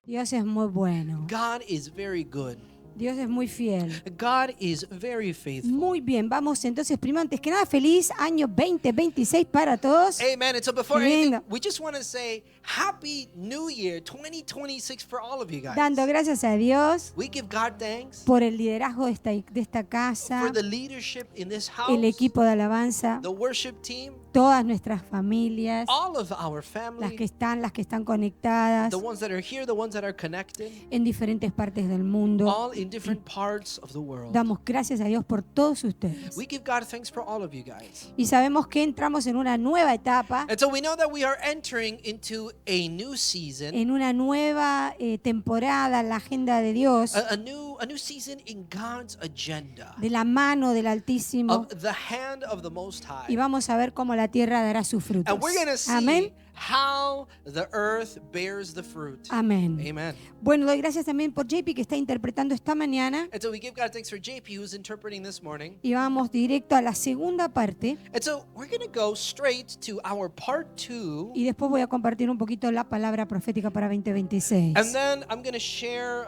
Dios es muy bueno. God is very good. Dios es muy fiel. God is very faithful. Muy bien, vamos entonces, primero, antes que nada, feliz año 2026 para todos. Amen. And so before Qué anything, lindo. we just want to say Happy New Year 2026 for all of you guys. Dando gracias a Dios We give God thanks por el liderazgo de esta casa, for the leadership in this house, el equipo de alabanza, the worship team, todas nuestras familias, all of our las que family, están conectadas the ones that are here, the ones that are connected, en diferentes partes del mundo. all in different parts of the world. Damos gracias a Dios por todos ustedes. We give God thanks for all of you guys. Y sabemos que entramos en una nueva etapa, And so we know that we are entering into a new season, en una nueva temporada en la agenda de Dios, a new season in God's agenda, de la mano del Altísimo. of the hand of the Most High. Y vamos a ver cómo la tierra dará sus frutos. And we're going to see Amén. how the earth bears the fruit. Amén. Amen. Bueno, doy gracias también por JP que está interpretando esta mañana. And so we give God thanks for JP who's interpreting this morning. Y vamos directo a la segunda parte. And so we're going to go straight to our part 2. Y después voy a compartir un poquito la palabra profética para 2026. And then I'm going to share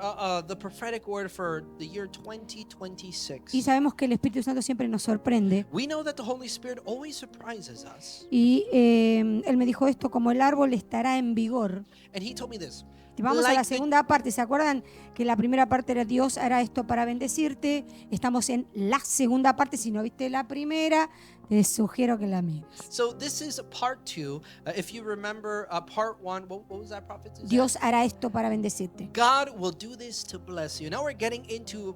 the prophetic word for the year Y 2026. sabemos que el Espíritu Santo siempre nos sorprende. We know that the Holy Spirit always surprises us. Y él me dijo esto, como el árbol estará en vigor. And he told me this. Y vamos a la Like the- segunda parte. ¿Se acuerdan que la primera parte era Dios hará esto para bendecirte? Estamos en la segunda parte. Si no viste la primera, te sugiero que la mires. So this is part 2. If you remember part 1, what was that, prophet? Dios hará esto para bendecirte. God will do this to bless you. Now we're getting into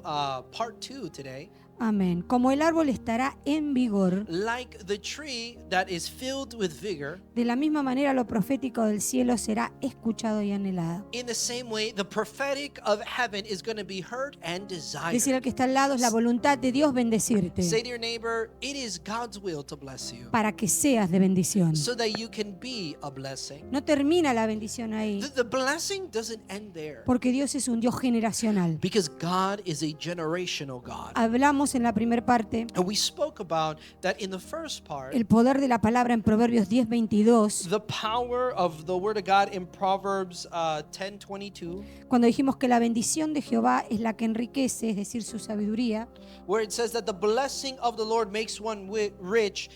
part 2 today. Amén. Como el árbol estará en vigor, Like the tree that is filled with vigor, de la misma manera lo profético del cielo será escuchado y anhelado. in the same way, the prophetic of heaven is going to be heard and desired. Decir al que está al lado, es la voluntad de Dios bendecirte Say to your neighbor, it is God's will to bless you para que seas de bendición. so that you can be a blessing. No termina la bendición ahí, The blessing doesn't end there porque Dios es un Dios generacional. because God is a generational God. Hablamos en la primera parte And we spoke about that in the first part. el poder de la palabra en Proverbios 10:22, The power of the word of God in Proverbs 10:22, cuando dijimos que la bendición de Jehová es la que enriquece, es decir, su sabiduría, where it says that the blessing of the Lord makes one rich,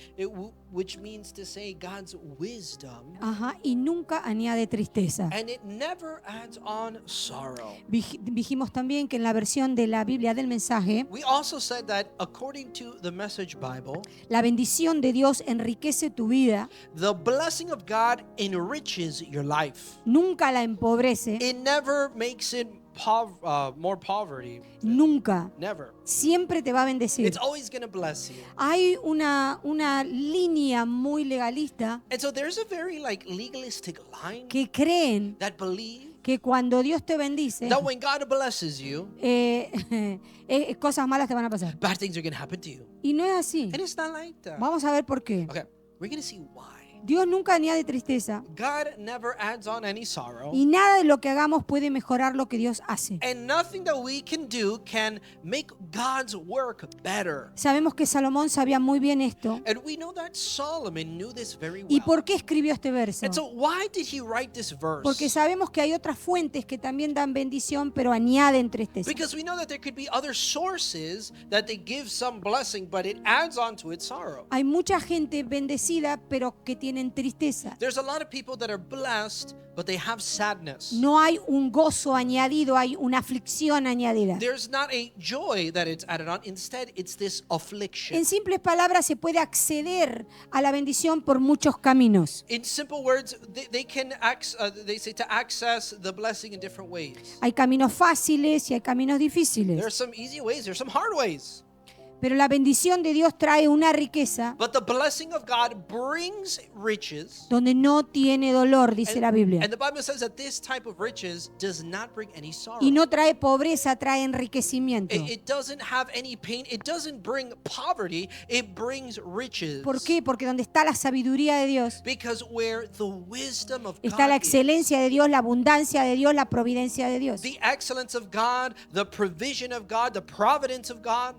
which means to say God's wisdom, y nunca añade tristeza. and it never adds on sorrow. Dijimos también que en la versión de la Biblia del mensaje, We also said that according to the Message Bible, la bendición de Dios enriquece tu vida, the blessing of God enriches your life. nunca la empobrece, It never makes it more poverty. nunca. Never. Siempre te va a bendecir. It's always going to bless you. Hay una línea muy legalista And so there's a very legalistic line que creen that believe que cuando Dios te bendice, that when God blesses you, cosas malas te van a pasar. bad things are going to happen to you. Y no es así. And it's not like that. Vamos a ver por qué. Okay, we're going to see why. Dios nunca añade tristeza God never adds on any sorrow. y nada de lo que hagamos puede mejorar lo que Dios hace. And nothing that we can do can make God's work better. Sabemos que Salomón sabía muy bien esto. And we know that Solomon knew this very ¿Y well. por qué escribió este verso? And so why did he write this verse? Porque sabemos que hay otras fuentes que también dan bendición, pero añaden tristeza. Because we know that there could be other sources that they give some blessing, but it adds on to its sorrow. Hay mucha gente bendecida, pero que tienen tristeza. There's a lot of people that are blessed, but they have sadness. No hay un gozo añadido, hay una aflicción añadida. There's not a joy that it's added on. Instead, it's this affliction. En simples palabras, se puede acceder a la bendición por muchos caminos. In simple words, they can they say to access the blessing in different ways. Hay caminos fáciles y hay caminos There difíciles. are some easy ways, there's some hard ways. Pero la bendición de Dios trae una riqueza But the blessing of God brings riches. donde no tiene dolor, dice la Biblia. And the Bible says that this type of riches does not bring any sorrow. Y no trae pobreza, trae enriquecimiento. It doesn't have any pain. It doesn't bring poverty. It brings riches. ¿Por qué? Porque donde está la sabiduría de Dios, Because where the wisdom of está la God is, excelencia de Dios, la abundancia de Dios, la providencia de Dios. the excellence of God, the provision of God, the providence of God.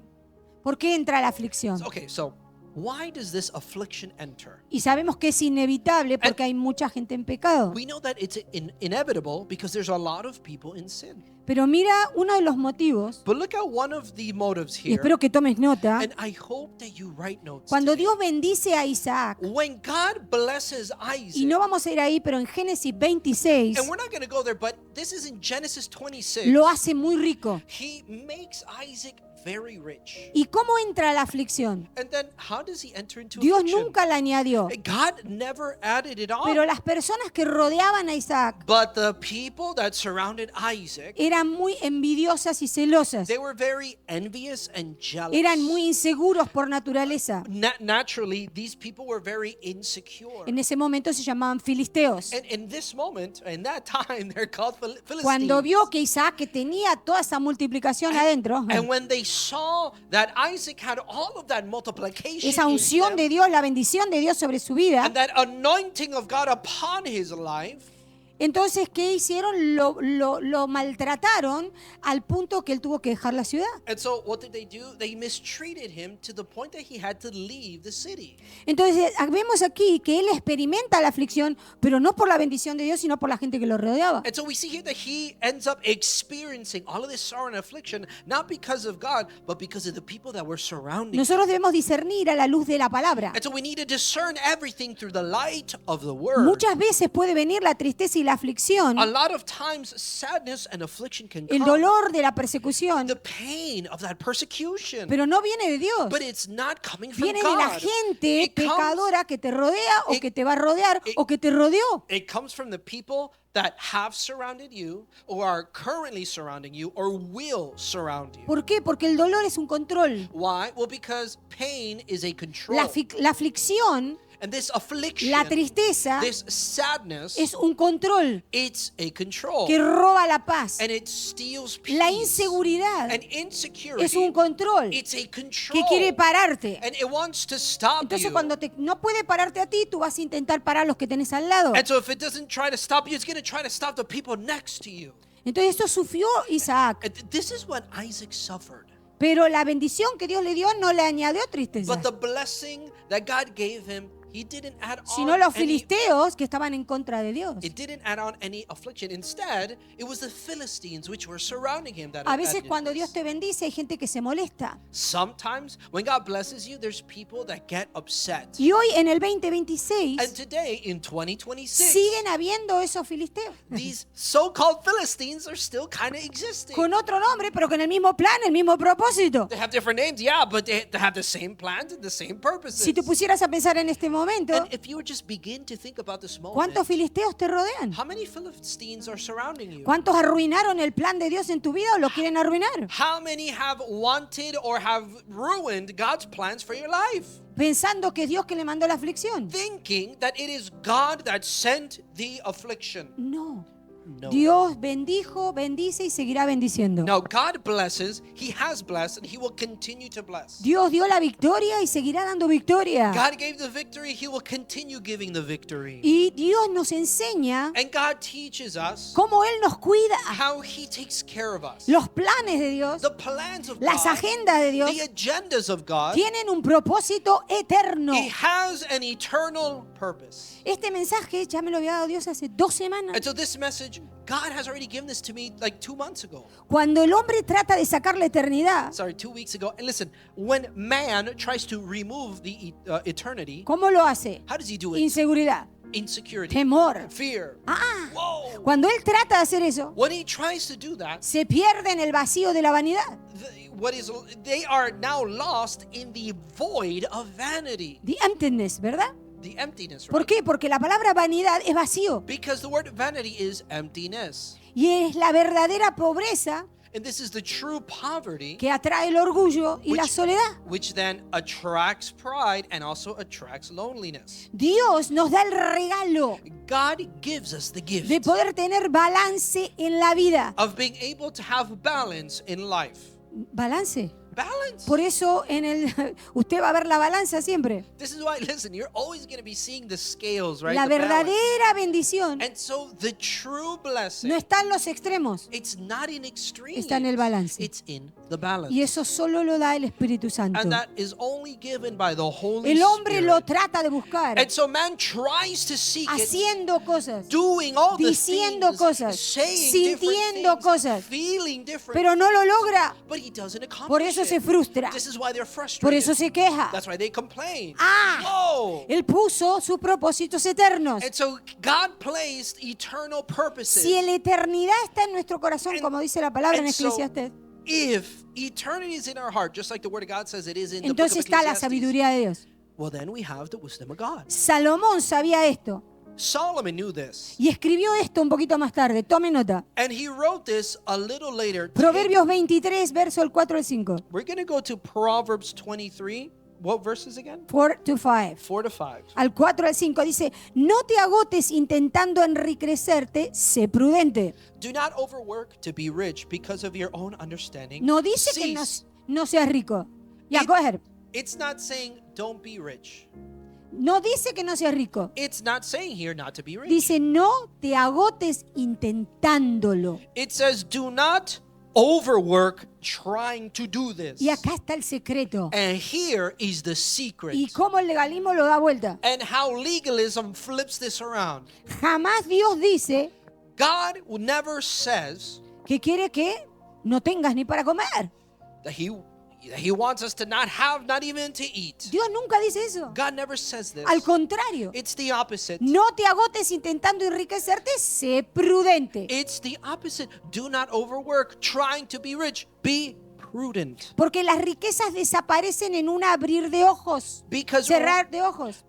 ¿Por qué entra la aflicción? Okay, so why does this affliction enter? Y sabemos que es inevitable porque hay mucha gente en pecado. We know that it's inevitable because there's a lot of people in sin. Pero mira uno de los motivos, But look at one of the motives y here, espero que tomes nota, and I hope that you write notes cuando today. Dios bendice a Isaac, When God blesses Isaac, y no vamos a ir ahí, pero en Génesis 26 and we're not going to go there, but this is in Genesis 26. lo hace muy rico. He makes Isaac very rich. ¿Y cómo entra la aflicción? And then how does he enter into Dios affliction? nunca la añadió, God never added it on. pero las personas que rodeaban a Isaac But the people that surrounded Isaac, eran muy envidiosas y celosas, they were very envious and jealous. eran muy inseguros por naturaleza. Naturally, these people were very insecure. En ese momento se llamaban filisteos. And in this moment, in that time, they're called Philistines. Cuando vio que Isaac que tenía toda esa multiplicación adentro, And when they saw that Isaac had all of that multiplication esa in unción them, de Dios, la bendición de Dios sobre su vida, and that anointing of God upon his life, entonces, ¿qué hicieron? Lo maltrataron al punto que él tuvo que dejar la ciudad. and so what did they do? They mistreated him to the point that he had to leave the city. Entonces, vemos aquí que él experimenta la aflicción, pero no por la bendición de Dios, sino por la gente que lo rodeaba. And so we see here that he ends up experiencing all of this sorrow and affliction, not because of God, but because of the people that were surrounding him. Nosotros debemos discernir a la luz de la palabra. And so we need to discern everything through the light of the word. Muchas veces puede venir la tristeza y la aflicción, A lot of times sadness and affliction can el come. dolor de la persecución, The pain of that persecution. pero no viene de Dios. But it's not coming from Viene de la God. gente It comes- pecadora que te rodea o it- que te va a rodear it- o que te rodeó. It comes from the people that have surrounded you, or are currently surrounding you, or will surround you. ¿Por qué? Porque el dolor es un control. Why? Well, because pain is a control. La aflicción, And this affliction, la tristeza, this sadness, es un control it's a control. que roba la paz. And it steals peace. La inseguridad And insecurity, es un control it's a que control. quiere pararte. And it wants to stop Entonces you. cuando no puede pararte a ti, tú vas a intentar parar a los que tenés al lado. And so if it doesn't try to stop you, it's going to try to stop the people next to you. Entonces esto sufrió Isaac, And this is what Isaac suffered. pero la bendición que Dios le dio no le añadió tristeza. But the blessing that God gave him, he didn't add Sino on los any, filisteos que estaban en contra de Dios. it didn't add on any affliction. Instead, it was the Philistines which were surrounding him that A veces added cuando this. Dios te bendice hay gente que se molesta. Sometimes when God blesses you, there's people that get upset. Y hoy en el And 2026 today in 2026, siguen habiendo esos filisteos. these so-called Philistines are still kind of existing. Con otro nombre, pero con el mismo plan, el mismo propósito. They have different names, yeah, but they have the same plans and the same purposes. Si te pusieras a pensar en este momento, And if you would just begin to think about this moment, ¿cuántos filisteos te rodean? how many Philistines are surrounding you? ¿Cuántos arruinaron el plan de Dios en tu vida o lo quieren arruinar? How many have wanted or have ruined God's plans for your life? Pensando que es Dios que le mandó la aflicción. Thinking that it is God that sent the affliction. No. No. Dios bendijo, bendice y seguirá bendiciendo. No, God blesses, He has blessed, and He will continue to bless. Dios dio la victoria y seguirá dando victoria. God gave the victory, He will continue giving the victory. Y Dios nos enseña And God teaches us cómo Él nos cuida. how He takes care of us. Los planes de Dios, The plans of las God, agendas de Dios the agendas of God, tienen un propósito eterno. He has an eternal purpose. Este mensaje ya me lo había dado Dios hace 2 semanas. And so this message, God has already given this to me like 2 months ago. Cuando el hombre trata de sacar la eternidad, Sorry, 2 weeks ago. And listen, when man tries to remove the eternity, ¿cómo lo hace? how does he do it? Inseguridad, Insecurity, temor. fear. Ah, Whoa! cuando él trata de hacer eso, When he tries to do that, se pierde en el vacío de la vanidad. they are now lost in the void of vanity, The emptiness, ¿verdad? the emptiness. ¿Por Right? qué? Porque la palabra vanidad es vacío. Because the word vanity is emptiness, Y es la verdadera pobreza and this is the true poverty, que atrae el orgullo y la soledad. which then attracts pride and also attracts loneliness. Dios nos da el regalo God gives us the gift de poder tener balance en la vida. of being able to have balance in life. Balance. balance. Por eso usted va a ver la balanza siempre. This is why, listen, you're always going to be seeing the scales, right? La The balance. verdadera bendición And so the true blessing, no está en los extremos, it's not in extremes. está en el balance. It's in the balance. Y eso solo lo da el Espíritu Santo. And that is only given by the Holy El hombre Spirit. lo trata de buscar, And so man tries to seek it, haciendo cosas, doing all the diciendo things, cosas, saying sintiendo different things, cosas, feeling different, pero no lo logra. but he doesn't accomplish Por eso it. se frustra, This is why they're frustrated. por eso se queja. That's why they complain. Ah, Él puso sus propósitos eternos. And so God placed eternal purposes. Si la eternidad está en nuestro corazón, como dice la palabra en And so, Eclesiastés, if eternity is in our heart, just like the Word of God says it is in entonces the book está la of Ecclesiastes, sabiduría de Dios. well, then we have the wisdom of God. Salomón sabía esto Solomon knew this. y escribió esto un poquito más tarde. Tome nota. And he wrote this a little later. Proverbios 23, verso el 4 al 5. We're going to go to Proverbs 23. What verses again? 4 to 5. 4 to 5. Al 4 al 5 dice, no te agotes intentando enriquecerte, sé prudente. Do not overwork to be rich because of your own understanding. No dice que Cease. no seas rico. Ya, It- go ahead. It's not saying don't be rich. No dice que no seas rico. It's not saying here not to be rich. Dice, no te agotes intentándolo. It says do not overwork trying to do this. Y acá está el secreto. And here is the secret. Y cómo el legalismo lo da vuelta. And how legalism flips this around. Jamás Dios dice God never says que quiere que no tengas ni para comer. that he wants us to not have, not even to eat. Dios nunca dice eso. God never says this. Al contrario, It's the opposite. no te agotes intentando enriquecerte, sé prudente. It's the opposite. Do not overwork trying to be rich. Be prudent. Porque las riquezas desaparecen en un abrir de ojos, Because cerrar de ojos.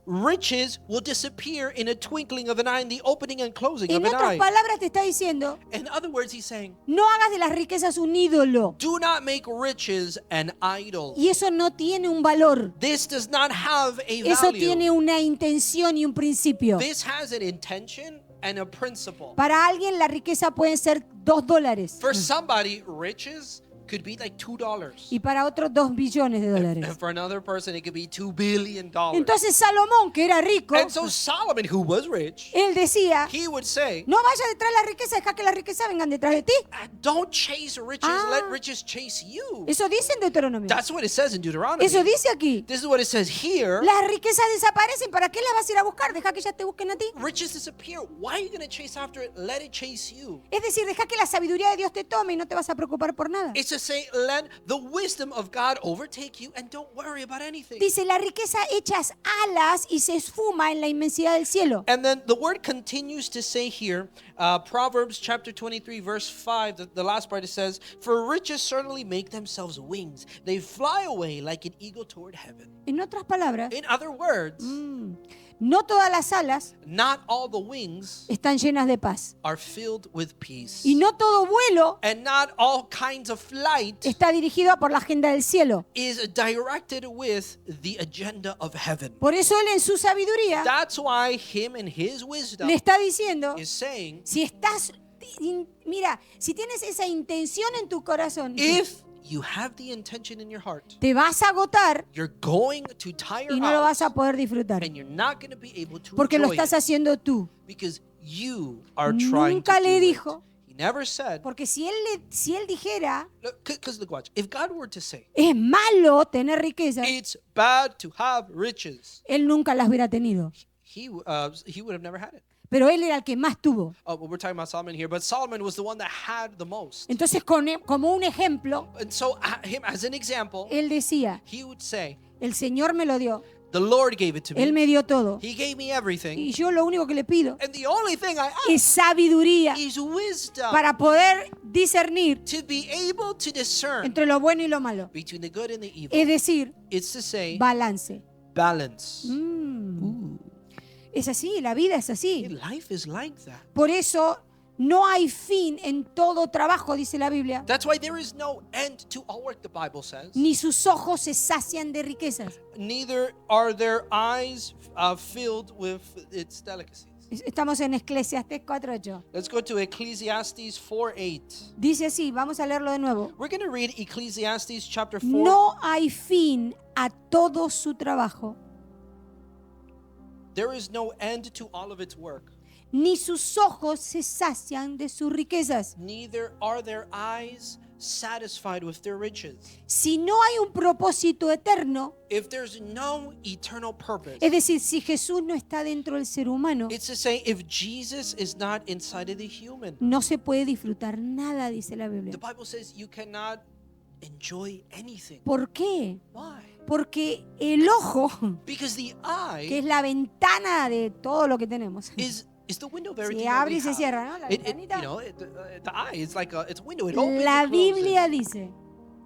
riches will disappear in a twinkling of an eye, in the opening and closing En of an otras eye. palabras te está diciendo, In other words, he's saying, no hagas de las riquezas un ídolo. do not make riches an idol. Y eso no tiene un valor. This does not have a Eso value. tiene una intención y un principio. This has an intention and a principle. Para alguien la riqueza puede ser $2 For somebody, riches could be like $2. y para otros $2 billones de And dólares. for another person, it could be $2 billion. Entonces Salomón, que era rico, And so Solomon, who was rich, él decía, he would say, no vayas detrás de la riqueza, deja que la riqueza vengan detrás de ti. don't chase riches, Ah. let riches chase you. Eso dice en Deuteronomio. That's what it says in Deuteronomy. Eso dice aquí. This is what it says here. Las riquezas desaparecen. ¿Para qué las vas a ir a buscar? Deja que ya te busquen a ti. Riches disappear. Why are you going to chase after it? Let it chase you. Es decir, deja que la sabiduría de Dios te tome y no te vas a preocupar por nada. It's to say, let the wisdom of God overtake you and don't worry about anything. Dice, la riqueza echas alas y se esfuma en la inmensidad del cielo. And then the word continues to say here, Proverbs chapter 23, verse 5, the last part it says, for riches certainly make themselves wings. They fly away like an eagle toward heaven. En otras palabras, In other words, no todas las alas not all the wings están llenas de paz. are filled with peace. Y no todo vuelo And not all kinds of flight está dirigido por la agenda del cielo. is directed with the agenda of heaven. Por eso él en su sabiduría That's why him and his wisdom le está diciendo, is saying, si estás, mira, si tienes esa intención en tu corazón, if you have the intention in your heart, te vas a agotar you're going to tire y no lo out vas a poder disfrutar. and you're not going to be able to Porque lo enjoy estás it haciendo tú. because you are trying to Nunca do le it. dijo. He never said, Porque si él dijera, because look, watch, if God were to say, es malo tener riqueza, it's bad to have riches, él nunca las hubiera tenido. he would have never had it. Pero él era el que más tuvo. Oh, well, we're talking about Solomon here, but Solomon was the one that had the most. Entonces, como un ejemplo, And so, him as an example, él decía, he would say, el Señor me lo dio, the Lord gave it to Él me. me dio todo. He gave me everything. Y yo lo único que le pido And the only thing I es ask sabiduría is wisdom para poder discernir to be able to discern entre lo bueno y lo malo. between the good and the evil. Es decir, It's to say balance. balance. Es así, la vida es así. Life is like that. Por eso no hay fin en todo trabajo, dice la Biblia. That's why there is no end to all work, the Bible says. Ni sus ojos se sacian de riquezas. Neither are their eyes filled with its delicacies. Estamos en Eclesiastés 4:8. Let's go to Ecclesiastes 4:8. Dice así, vamos a leerlo de nuevo. We're going to read Ecclesiastes chapter 4. No hay fin a todo su trabajo, There is no end to all of its work. ni sus ojos se sacian de sus riquezas. Neither are their eyes satisfied with their riches. Si no hay un propósito eterno, If there's no eternal purpose, es decir, si Jesús no está dentro del ser humano, it's to say if Jesus is not inside of the human. no se puede disfrutar nada, dice la The Biblia. Bible says you cannot enjoy anything. ¿Por qué? Why? Porque el ojo, Because the que es eye la ventana de todo lo que tenemos, is the window of everything se that abre we y se have. cierra, ¿no? La You ventanita. know, the eye is like it's a window. It opens La and closes. Biblia dice,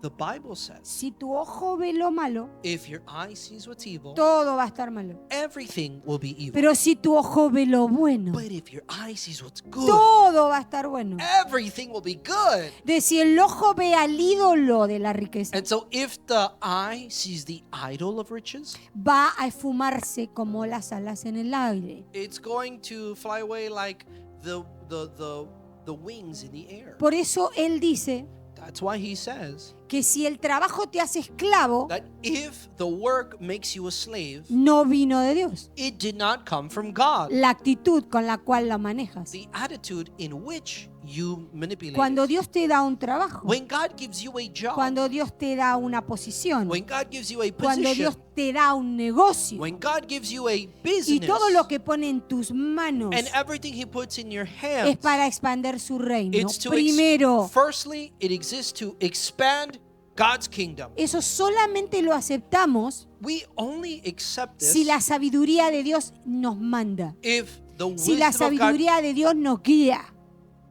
The Bible says si tu ojo ve lo malo, if your eye sees what's evil, todo va a estar malo. everything will be evil. Pero si tu ojo ve lo bueno, But if your eye sees what's good, todo va a estar bueno. everything will be good. De si el ojo ve al ídolo de la riqueza, And so if the eye sees the idol of riches, va a esfumarse como las alas en el aire. it's going to fly away like the wings in the air. Por eso él dice That's why he says que si el trabajo te hace esclavo, that if the work makes you a slave, no vino de Dios. it did not come from God. La actitud con la cual la manejas. The attitude in which you manipulate Cuando it. Dios te da un trabajo, When God gives you a job, cuando Dios te da una posición, when God gives you a cuando position, Dios te da un negocio when God gives you a y business, todo lo que pone en tus manos and everything He puts in your es hands, para expandir su reino. it's to Primero, firstly, it exists to expand God's kingdom. eso solamente lo aceptamos We only accept this si la sabiduría de Dios nos manda, if the si la wisdom of God, sabiduría de Dios nos guía.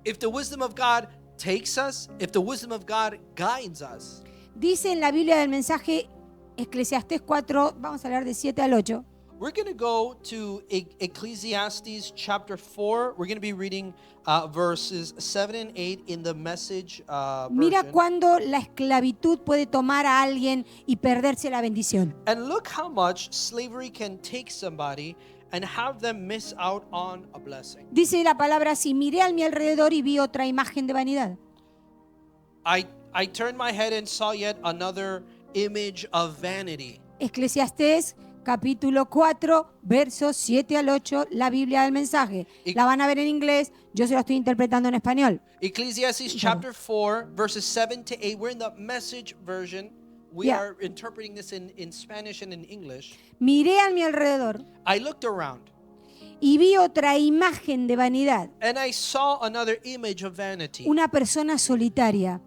if the wisdom of God takes us, if the wisdom of God guides us. Dice en la Biblia del mensaje Eclesiastés 4, vamos a leer de 7 al 8. We're going to go to Ecclesiastes chapter 4. We're going to be reading verses 7 and 8 in the Message Mira version. cuándo la esclavitud puede tomar a alguien y perderse la bendición. And look how much slavery can take somebody and have them miss out on a blessing. Dice la palabra así, miré a mi alrededor y vi otra imagen de vanidad. I turned my head and saw yet another image of vanity. Eclesiastés capítulo 4, versos 7 al 8, la Biblia del mensaje. La van a ver en inglés, yo se lo estoy interpretando en español. Ecclesiastes chapter 4, verses 7 to 8. We're in the Message version. We Yeah. are interpreting this in Spanish and in English. Miré a mi alrededor I looked around y vi otra imagen de vanidad. and I saw another image of vanity. Una persona solitaria,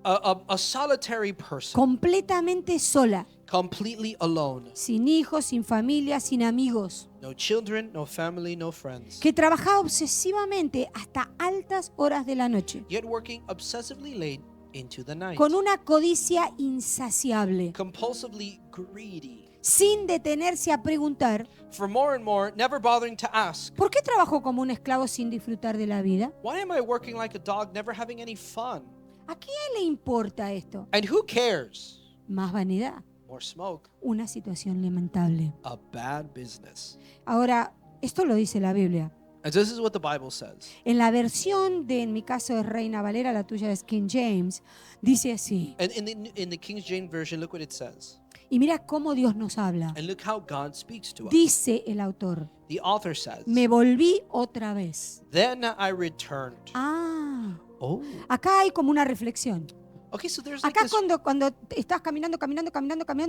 A solitary person, completamente sola, completely alone. sin hijos, sin familia, sin amigos, No children, no family, no friends. que trabajaba obsesivamente hasta altas horas de la noche, Yet working obsessively late into the night. con una codicia insaciable, Compulsively greedy. sin detenerse a preguntar, For more and more, never bothering to ask, ¿por qué trabajo como un esclavo sin disfrutar de la vida? why am I working like a dog, never having any fun? ¿A quién le importa esto? And who cares? Más vanidad, More smoke. una situación lamentable. A bad business. Ahora, esto lo dice la Biblia. And this is what the Bible says. En la versión de, en mi caso es Reina Valera, la tuya es King James, dice así. And in the King James Version, look what it says. Y mira cómo Dios nos habla. And look how God speaks to us. Dice el autor, The author says, me volví otra vez. then I returned. Ah, Oh. acá hay como una reflexión. Okay, so there's like Acá this. cuando estás caminando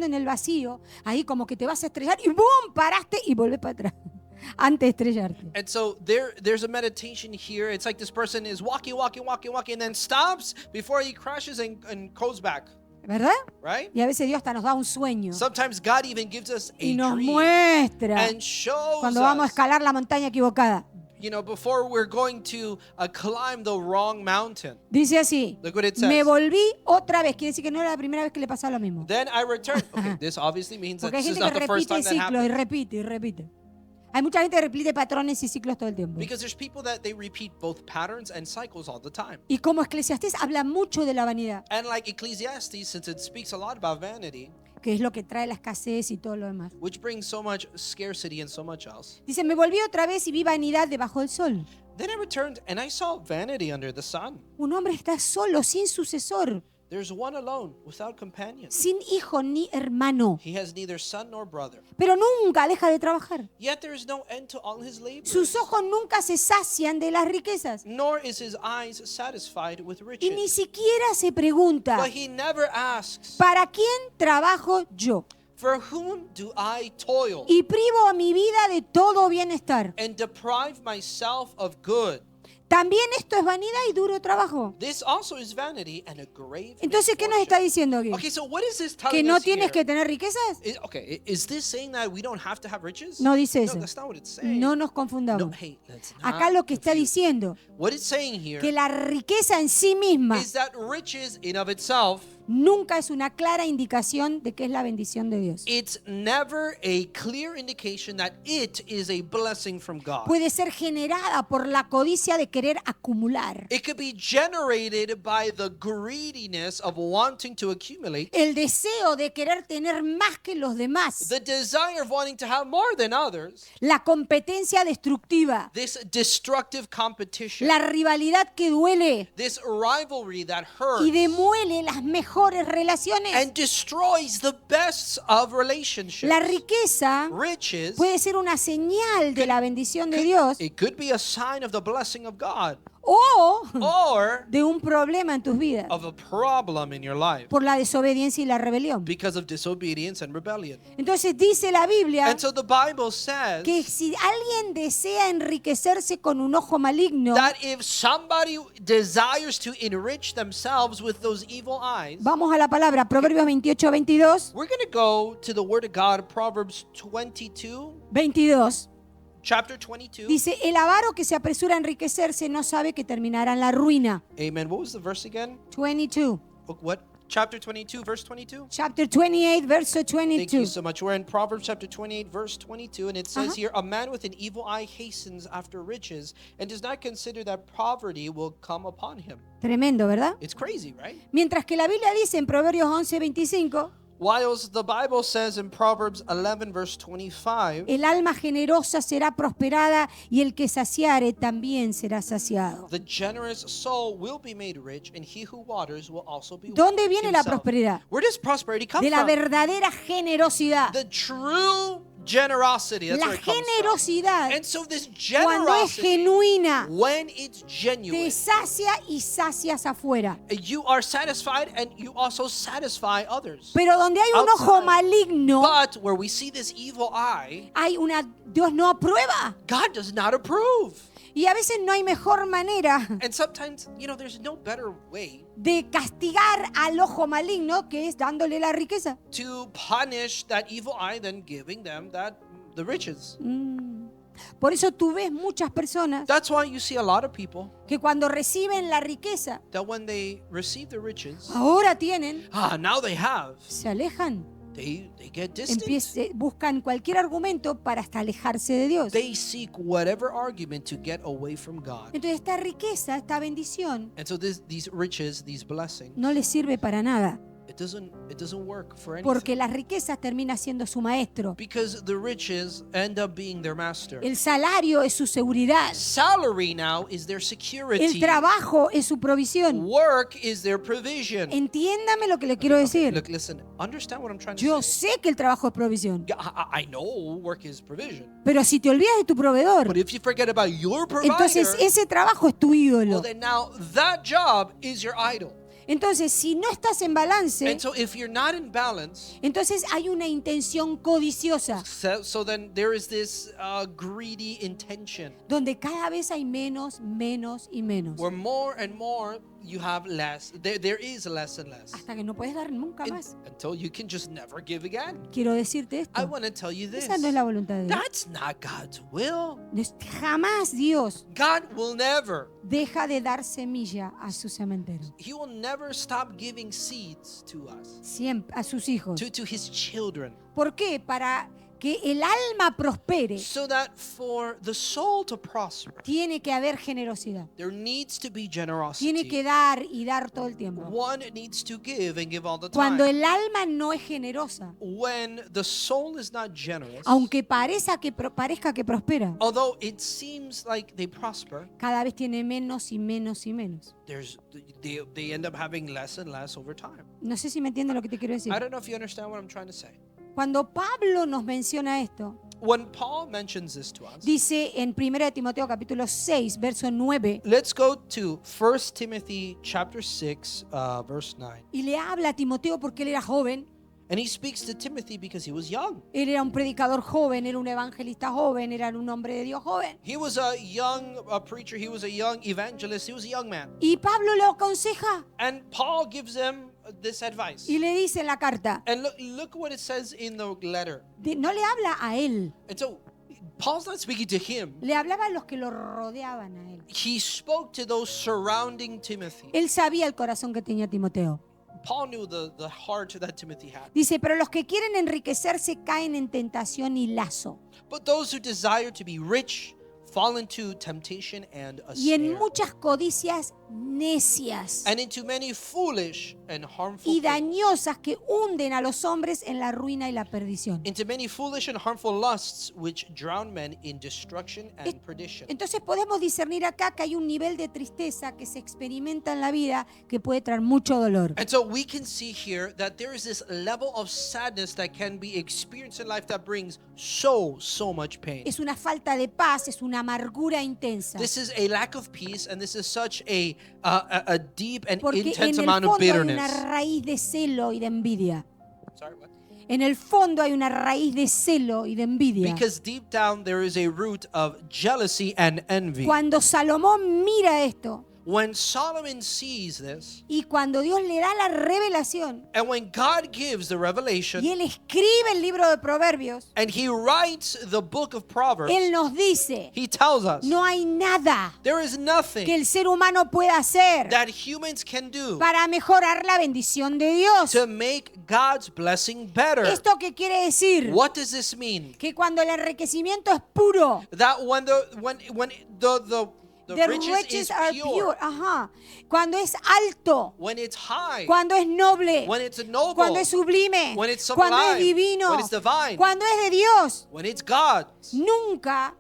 en el vacío, ahí como que te vas a estrellar y ¡boom! Paraste y volvés para atrás antes de estrellarte. And so there's a meditation here. It's like this person is walking, and then stops before he crashes and goes back, ¿Verdad? right? Y a veces Dios hasta nos da un sueño Sometimes God even gives us a y nos dream muestra and shows cuando vamos a us, escalar la montaña equivocada. before we're going to climb the wrong mountain. Dice así, Look what it me says. volví otra vez. Quiere decir que no era la primera vez que le pasaba lo mismo. Then I returned. Okay, this obviously means that Porque hay this is gente not que the first repite time that ciclos y happened. repite y repite. Hay mucha gente que repite patrones y ciclos todo el tiempo. Because there's people that they repeat both patterns and cycles all the time. Y como Eclesiastés habla mucho de la vanidad, And like Ecclesiastes, since it speaks a lot about vanity, que es lo que trae la escasez y todo lo demás. which brings so much scarcity and so much else. Dice, me volví otra vez y vi vanidad debajo del sol. Then I returned and I saw vanity under the sun. Un hombre está solo, sin sucesor, There's one alone, without companion. sin hijo ni hermano, He has neither son nor brother. pero nunca deja de trabajar. Yet there is no end to all his labors. Sus ojos nunca se sacian de las riquezas Nor is his eyes satisfied with y ni riches. siquiera se pregunta, But he never asks, ¿para quién trabajo yo? for whom do I toil Y privo a mi vida de todo bienestar. and deprive myself of good? También esto es vanidad y duro trabajo. This also is vanity and a grave Entonces, ¿qué nos está misfortune. diciendo aquí? Okay, so what is this ¿Que telling no us tienes here? que tener riquezas? Is this saying that we don't have to have riches? No dice eso. No, that's not what it's saying. No nos No, confundamos. hey, let's Acá not lo que está confuse. diciendo, What it's saying here que la riqueza en sí misma is that riches in of itself, nunca es una clara indicación de que es la bendición de Dios. it's never a clear indication that it is a blessing from God. Puede ser generada por la codicia de querer acumular, It could be generated by the greediness of wanting to accumulate, el deseo de querer tener más que los demás, the desire of wanting to have more than others, la competencia destructiva, this destructive competition, la rivalidad que duele this rivalry that y hurts demuele las mejores relaciones. and destroys the best of relationships. La riqueza Riches, puede ser una señal de la bendición de Dios it could be a sign of the blessing of God o or de un problema en tus vidas of a problem in your life por la desobediencia y la rebelión. because of disobedience and rebellion. Entonces dice la Biblia And so the Bible says que si alguien desea enriquecerse con un ojo maligno, that if somebody desires to enrich themselves with those evil eyes, vamos a la palabra, Proverbios 28, we're going to go to the Word of God, Proverbs 22, 22. chapter 22. Dice, el avaro que se apresura a enriquecerse no sabe que terminará en la ruina. Amen. What was the verse again? 22. What? Chapter 22, verse 22? Chapter 28, verse Thank you 22. so much. We're in Proverbs chapter 28, verse 22, and it says Uh-huh. here, a man with an evil eye hastens after riches and does not consider that poverty will come upon him. Tremendo, ¿verdad? It's crazy, right? Mientras que la Biblia dice en Proverbios 11, 25, Whilst the Bible says in Proverbs 11, verse 25, el alma generosa será prosperada y el que saciare también será saciado. the generous soul will be made rich, and he who waters will also be ¿Dónde watered viene la himself. prosperidad? Where does prosperity come De la from? verdadera generosidad. The true generosity. That's La where it comes from. generosidad, And so this cuando es generosity, genuina, when it's te genuine, sacia y sacias afuera. you are satisfied and you also satisfy others. Pero donde hay un ojo Outside. maligno, But where we see this evil eye, hay una Dios no aprueba. God does not approve. Y a veces no hay mejor manera And sometimes, there's no better way de castigar al ojo maligno que es dándole la riqueza. to punish that evil eye than giving them the riches. Por eso tú ves muchas personas That's why you see a lot of people que cuando reciben la riqueza, that when they receive the riches, ahora tienen, now they have, se alejan, they get distant. buscan cualquier argumento para hasta alejarse de Dios. They seek whatever argument to get away from God. Entonces esta riqueza, esta bendición, And so these riches, these blessings, no les sirve para nada, it doesn't work for anything. porque las riquezas terminan siendo su maestro. Because the riches end up being their master. El salario es su seguridad. Salary now is their El security. trabajo es su provisión. Work is their provision. Entiéndame lo que le quiero decir. Look, listen, understand what I'm trying to Yo say. sé que el trabajo es provisión, Yeah, I know work is provision. pero si te olvidas de tu proveedor, But if you forget about your provider, entonces ese trabajo es tu well, ídolo. then now that job is your idol. Entonces, si no estás en balance, And so if you're not in balance, entonces hay una intención codiciosa, so then there is this greedy intention donde cada vez hay menos y menos, where more and more you have less. There is less and less. hasta que no puedes dar nunca más. Until you can just never give again. Quiero decirte I esto, want to tell you this. esa no es la voluntad de Dios. That's not God's will. Jamás Dios God will never. deja de dar semilla a su cementerio, He will never stop giving seeds to us, siempre a sus hijos. to his children. ¿Por qué? Para que el alma prospere, so that for the soul to prosper, tiene que haber generosidad. there needs to be Tiene generosity. que dar y dar todo el tiempo. One needs to give and give all the Cuando time. el alma no es generosa, When the soul is not generous, aunque parezca que prospera, although it seems like they prosper, cada vez tiene menos y menos y menos. they end up having less and less over time. No sé si me entienden lo que te quiero decir. I don't know if you understand what I'm trying to say. Cuando Pablo nos menciona esto, When Paul mentions this to us, dice en 1 Timoteo capítulo 6, verso 9, let's go to 1 Timothy chapter 6, verse 9. y le habla a Timoteo porque él era joven. And he speaks to Timothy because he was young. Él era un predicador joven, era un evangelista joven, era un hombre de Dios joven. He was a young preacher. He was a young evangelist. He was a young man. Y Pablo le aconseja And Paul gives him this advice. y le dice en la carta, And look what it says in the letter. no le habla a él, And so Paul's not speaking to him. le hablaba a los que lo rodeaban a él. He spoke to those surrounding Timothy. Él sabía el corazón que tenía Timoteo. Paul knew the heart that Timothy had. Dice, pero los que quieren enriquecerse caen en tentación y lazo, But those who desire to be rich fall into temptation and a y en snare, muchas codicias necias and into many foolish and harmful y things. dañosas que hunden a los hombres en la ruina y la perdición. Into many foolish and harmful lusts which drown men in destruction and perdition. Entonces podemos discernir acá que hay un nivel de tristeza que se experimenta en la vida que puede traer mucho dolor. And so we can see here that there is this level of sadness that can be experienced in life that brings so much pain. Es una falta de paz, es una amargura intensa. This is a lack of peace, and this is such a deep and Porque en intense el amount of fondo hay una bitterness. raíz de celo y de envidia. Sorry, what? En el fondo hay una raíz de celo y de envidia. Because deep down there is a root of jealousy and envy. Cuando Salomón mira esto When Solomon sees this, y cuando Dios le da la revelación and when God gives the revelation, y él escribe el libro de Proverbios, and he writes the book of Proverbs, él nos dice, he tells us no hay nada there is que nothing el ser humano pueda hacer that humans can do para mejorar la bendición de Dios. to make God's blessing better. ¿Esto qué quiere decir? What does this mean? Que cuando el enriquecimiento es puro, That when the the riches riches is are pure, pure. Ajá. Cuando es alto, when it's high, cuando es noble, when it's noble, cuando es sublime, when it's cuando es sublime, divino, when it's divine, cuando es de Dios, when it's God's, nunca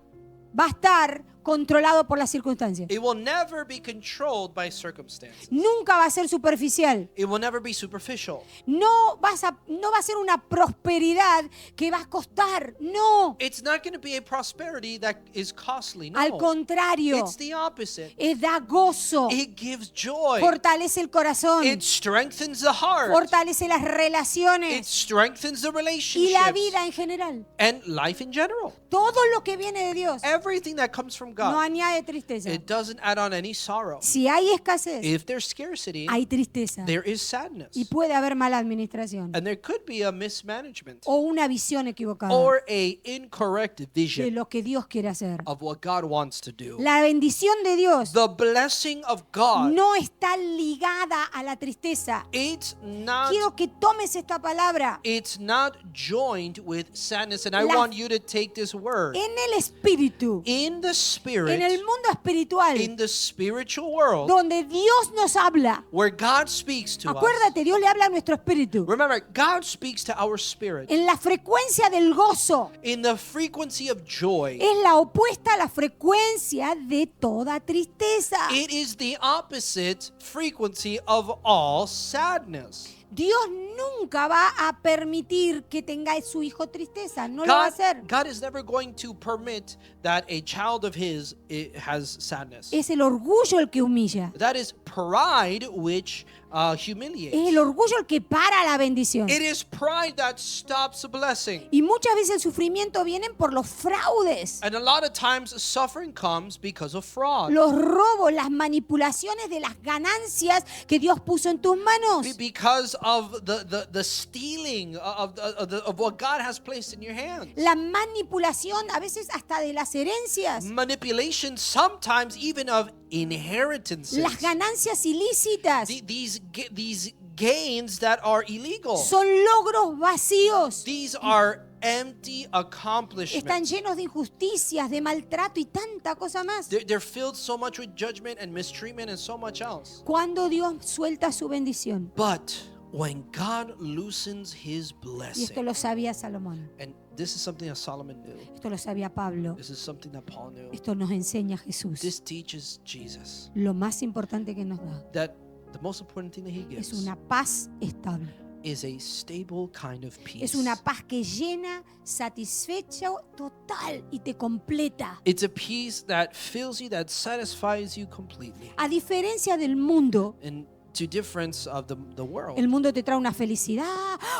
va a estar controlado por las circunstancias. it will never be controlled by circumstances. Nunca va a ser superficial. It will never be superficial. No va a ser una prosperidad que va a costar. No. It's not going to be a prosperity that is costly. No. Al contrario, It's the opposite. da gozo, It gives joy. fortalece el corazón, It strengthens the heart. fortalece las It relaciones strengthens the y relationships la vida en general. and life in general. Todo lo que viene de Dios Everything that comes from no God, añade tristeza. it doesn't add on any sorrow. Si hay escasez, If there's scarcity, hay tristeza there is sadness. y puede haber mala administración And there could be a mismanagement o una visión equivocada or a incorrect de vision lo que Dios quiere hacer. of what God wants to do. La bendición de Dios The blessing of God, no está ligada a la tristeza. it's not Quiero que tomes esta palabra. it's not joined with sadness. And I La- want you to take this word. En el espíritu, In the en spirit, el mundo espiritual, in the spiritual world, donde Dios nos habla. where God speaks to us. Acuérdate, Dios le habla a nuestro espíritu. Remember, God speaks to our spirit En la frecuencia del gozo in the frequency of joy. es la opuesta a la frecuencia de toda tristeza. It is the opposite frequency of all sadness. Dios nunca va a permitir que tenga su hijo tristeza, no lo va a hacer. God is never going to permit that a child of his has sadness. Es el orgullo el que humilla. That is pride which Es humiliates. el orgullo el que para la bendición. It is pride that stops a blessing. Y muchas veces el sufrimiento viene por los fraudes, And a lot of times suffering comes because of fraud. los robos, las manipulaciones de las ganancias que Dios puso en tus manos. Because of the stealing of what God has placed in your hands. La manipulación a veces hasta de las herencias, Manipulation sometimes even of inheritances. las ganancias ilícitas. These gains that are illegal. Son logros vacíos. These are empty Están accomplishment. llenos de injusticias, de maltrato y tanta cosa más. They're filled so much with judgment and mistreatment and so much else. Cuando Dios suelta su bendición. But when God loosens his Y esto blessing, lo sabía Salomón. and this is something that Solomon knew. Esto lo sabía Pablo. This is something that Paul knew. Esto nos enseña Jesús. This teaches Jesus Lo más importante que nos da that the most important thing that he es gives una paz estable. is a stable kind of peace. Es una paz que llena, satisfecha total y te completa. It's a peace that fills you, that satisfies you completely. A diferencia del mundo, And to difference of the world, el mundo te trae una felicidad.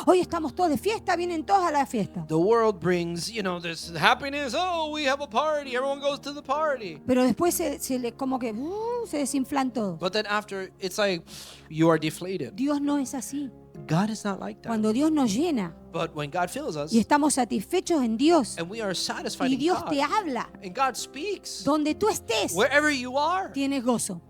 Hoy estamos todos de fiesta, vienen todos a la fiesta. the world brings, this happiness. Oh, we have a party. Everyone goes to the party. Pero después como que se desinflan todos. But then after, it's like you are deflated. Dios no es así. God is not like that. Cuando Dios nos llena But when God fills us y estamos satisfechos en Dios and we are satisfied y in Dios God, te habla, and God speaks, donde tú estés, wherever you are, tienes gozo.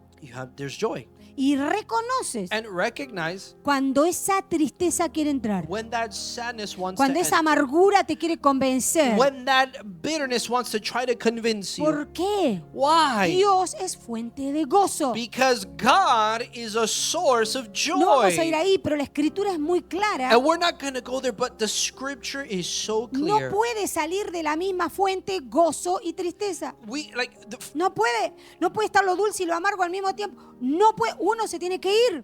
there's joy. Y reconoces And recognize cuando esa tristeza quiere entrar, when that sadness wants cuando to esa enter, amargura te quiere convencer. when that bitterness wants to try to convince you. ¿Por qué? Why? Dios es fuente de gozo. Because God is a source of No vamos a ir joy. ahí, pero la escritura es muy clara. And we're not going to go there, but the scripture is so No clear. puede salir de la misma fuente gozo y tristeza. No puede estar lo dulce y lo amargo al mismo tiempo. No puede, uno se tiene que ir.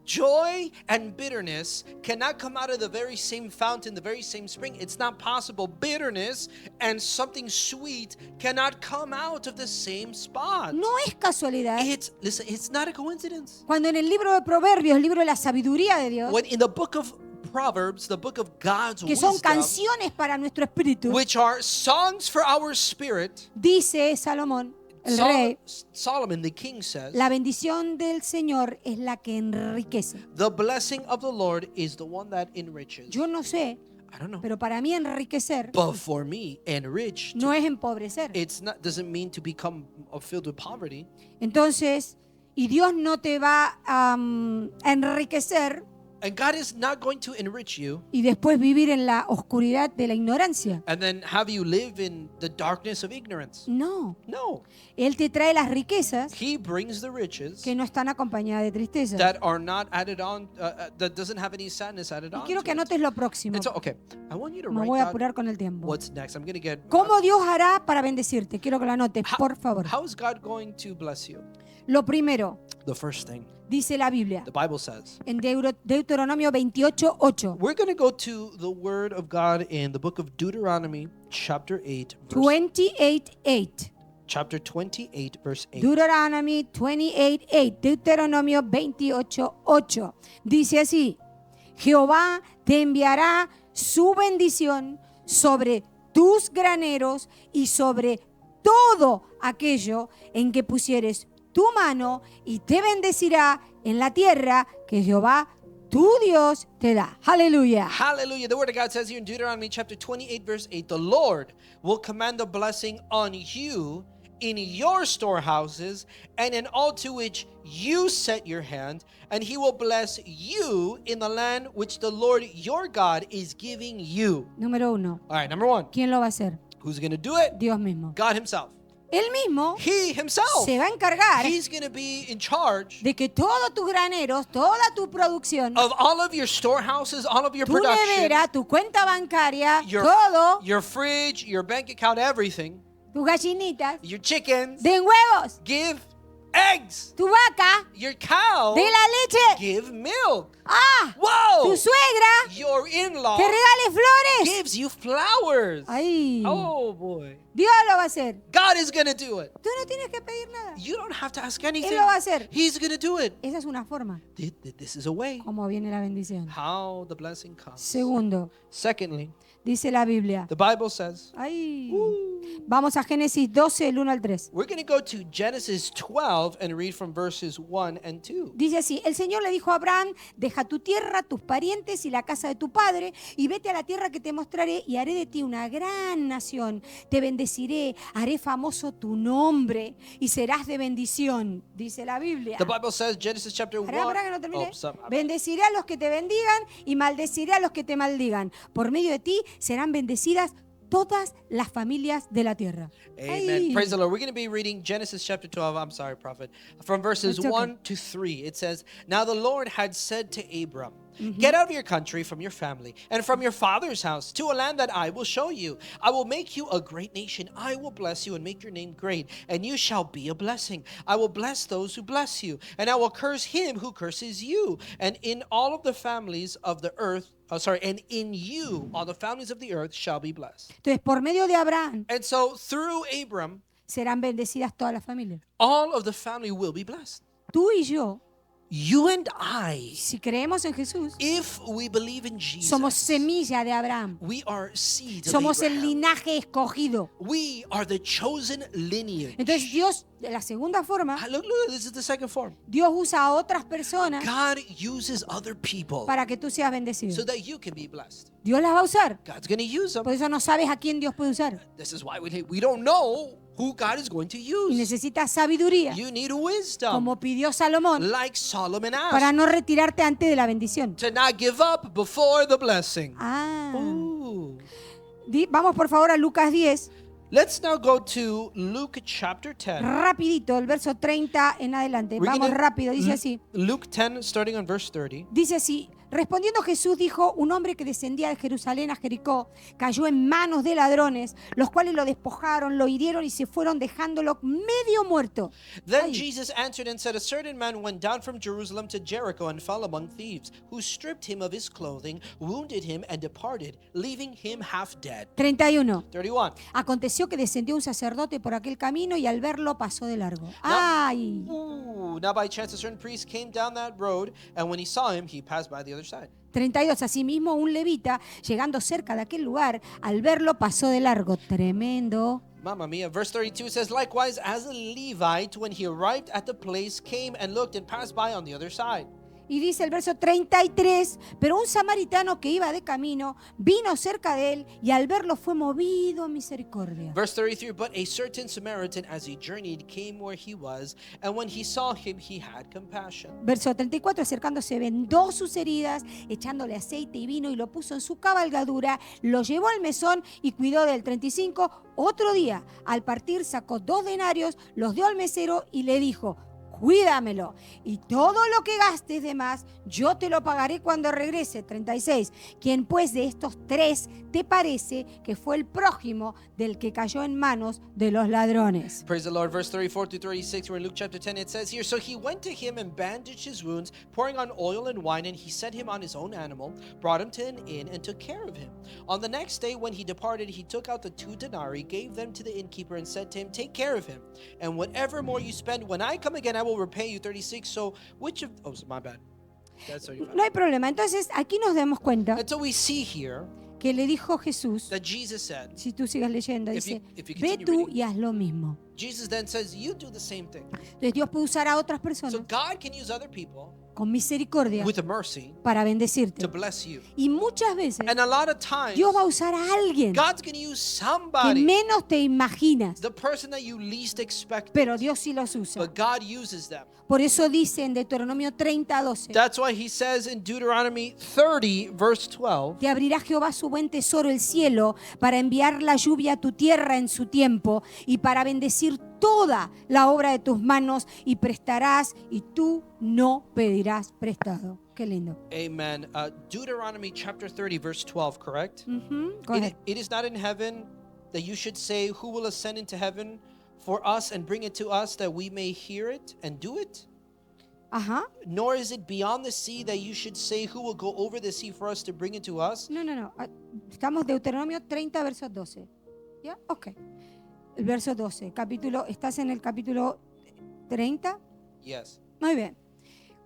Joy and bitterness cannot come out of the very same fountain, the very same spring. It's not possible. Bitterness and something sweet cannot come out of the same spot. No es casualidad. Listen, it's not a coincidence. Cuando en el libro de Proverbios, el libro de la sabiduría de Dios, When in the book of Proverbs, the book of God's que son wisdom, canciones para nuestro espíritu, which are songs for our spirit, dice Salomón, el rey, Solomon, the king, says, la bendición del Señor es la que enriquece. the blessing of the Lord is the one that enriches. Yo no sé, I don't know. pero para mí enriquecer But for me, enriched, no es empobrecer. doesn't mean to become filled with poverty. Entonces, y Dios no te va a enriquecer And God is not going to enrich you y después vivir en la oscuridad de la ignorancia. and then have you live in the darkness of ignorance. No, No. Él te trae las riquezas He brings the riches que no están acompañadas de tristeza. that are not added on, that doesn't have any sadness added Y on. quiero to que it. anotes lo próximo. And so, okay, I want you to Me write voy a down apurar con el tiempo. what's next. I'm going to get. ¿Cómo Dios hará para bendecirte? Quiero que lo anotes, por favor. How is God going to bless you? Lo primero, The first thing, dice la Biblia, the Bible says. en Deuteronomio 28:8. We're going to go to the Word of God in the book of Deuteronomy, chapter 8, verse 28:8. chapter 28, verse 8. Deuteronomy 28:8. Deuteronomio 28:8. Dice así: Jehová te enviará su bendición sobre tus graneros y sobre todo aquello en que pusieres tu mano, y te bendecirá en la tierra que Jehová tu Dios te da. Aleluya. Hallelujah. The Word of God says here in Deuteronomy chapter 28, verse 8, the Lord will command a blessing on you in your storehouses and in all to which you set your hand, and he will bless you in the land which the Lord your God is giving you. Número 1. All right, number one, ¿Quién lo va a hacer? who's going to do it? Dios mismo. God himself. Él mismo He himself. se va a encargar He's going to be in charge de que todos tus graneros, toda tu producción, of all of your storehouses, all of your tu production, nevera, tu cuenta bancaria, your, todo, your fridge, your bank account, everything, tus gallinitas, your chickens, den huevos, give eggs. tu vaca, Your cow, de la leche, give milk. ah, Whoa! tu suegra, Your in-law te regale flores. gives you flowers. Ay, Oh boy. Dios lo va a hacer. God is going to do it. Tú no tienes que pedir nada. You don't have to ask Él anything. lo va a hacer. He's going to do it. Esa es una forma This is a way como viene la bendición. how the blessing comes. Segundo, Secondly, dice la Biblia. the Bible says, Ay. Vamos a Génesis 12, el 1 al 3. we're going to go to Genesis 12 and read from verses 1 and 2. Dice así: el Señor le dijo a Abraham: deja tu tierra, tus parientes y la casa de tu padre, y vete a la tierra que te mostraré, y haré de ti una gran nación. Te bendeciré, haré famoso tu nombre y serás de bendición, dice la Biblia. The Bible says, Genesis chapter 1. Pará, que no termine. Oh, sorry. Bendeciré a los que te bendigan y maldeciré a los que te maldigan. Por medio de ti serán bendecidas todas las familias de la tierra. Amen. Ay. Praise the Lord. We're going to be reading Genesis chapter 12. I'm sorry, prophet. From verses It's okay. 1 to 3. It says, Now the Lord had said to Abram, Get out of your country, from your family, and from your father's house, to a land that I will show you. I will make you a great nation. I will bless you and make your name great, and you shall be a blessing. I will bless those who bless you, and I will curse him who curses you. And in all of the families of the earth, and in you all the families of the earth shall be blessed. Entonces, por medio de Abraham And so through Abram, serán bendecidas todas las familias. all of the family will be blessed. Tú y yo, You and I, si creemos en Jesús, if we believe in somos Jesus, semilla de Abraham. we are seeds of Somos el Abraham. linaje escogido. We are the chosen lineage. Entonces Dios, de la segunda forma, Look, this is the second form. Dios usa a otras personas God uses other people para que tú seas so bendecido. that you can be blessed. Dios las va a usar. God's going to use them. Por eso no sabes a quién Dios puede usar. This is why we don't know who God is going to Y use. necesitas sabiduría, You need wisdom, como pidió Salomón, like Solomon para asked, no retirarte antes de la bendición. to not give up before the blessing. Ah. Ooh. Vamos por favor a Lucas 10, Let's now go to Luke chapter 10. rapidito, el verso 30 en adelante. We're Vamos gonna- rápido, dice así. Luke 10, starting on verse 30. Dice así, respondiendo Jesús dijo, un hombre que descendía de Jerusalén a Jericó cayó en manos de ladrones, los cuales lo despojaron, lo hirieron y se fueron dejándolo medio muerto. Then Ay. Jesus answered and said, A certain man went down from Jerusalem to Jericho and fell among thieves, who stripped him of his clothing, wounded him, and departed, leaving him half dead. 31. 31. Aconteció que descendió un sacerdote por aquel camino y al verlo pasó de largo. ¡Ay! Ooh, now by chance a certain priest came down that road, and when he saw him, he passed by the other side. 32. Asimismo, un levita, llegando cerca de aquel lugar, al verlo pasó de largo. Tremendo. Mamma mia. Verse 32 says, Likewise, as a Levite, when he arrived at the place, came and looked and passed by on the other side. Y dice el verso 33, pero un samaritano que iba de camino vino cerca de él y al verlo fue movido a misericordia. Verse 33, But a certain Samaritan, as he journeyed, came where he was, and when he saw him, he had compassion. Verso 34, acercándose vendó sus heridas, echándole aceite y vino y lo puso en su cabalgadura, lo llevó al mesón y cuidó del 35. Otro día, al partir, sacó 2 denarios, los dio al mesero y le dijo, cuídamelo, y todo lo que gastes de más, yo te lo pagaré cuando regrese. 36. ¿Quién pues de estos 3 te parece que fue el prójimo del que cayó en manos de los ladrones? Praise the Lord. Verse 34 to 36, we're in Luke chapter 10. It says here, So he went to him and bandaged his wounds, pouring on oil and wine, and he set him on his own animal, brought him to an inn, and took care of him. On the next day, when he departed, he took out the 2 denarii, gave them to the innkeeper, and said to him, Take care of him, and whatever more you spend, when I come again, I will repay you. 36. So which of... Oh, my bad. That's 35. No hay problema. Entonces, aquí nos damos cuenta And so we see here que le dijo Jesús, that Jesus said, si tú sigas leyendo, If dice, you ve continue tú reading. y haz lo mismo. Jesus then says, You do the same thing. Entonces Dios puede usar a otras personas So God can use other people con misericordia with mercy para to bendecirte. bless you. Y muchas veces And a lot of times, Dios va a usar a alguien God's going to use que somebody, menos te imaginas, the person that you least expect, pero Dios sí los usa. but God uses them. Por eso dice en Deuteronomio 30:12, That's why he says in Deuteronomy 30, verse 12, te abrirá Jehová su buen tesoro, el cielo, para enviar la lluvia a tu tierra en su tiempo y para bendecir toda la obra de tus manos y prestarás y tú no pedirás prestado. Qué lindo. Amen. Deuteronomy chapter 30, verse 12, correct? Go ahead. It is not in heaven that you should say, Who will ascend into heaven for us and bring it to us that we may hear it and do it? Ajá. Nor is it beyond the sea that you should say, Who will go over the sea for us to bring it to us? No. Estamos Deuteronomio 30, verso 12. ¿Ya? Ok. El verso 12. ¿Estás en el capítulo 30? Yes. Muy bien.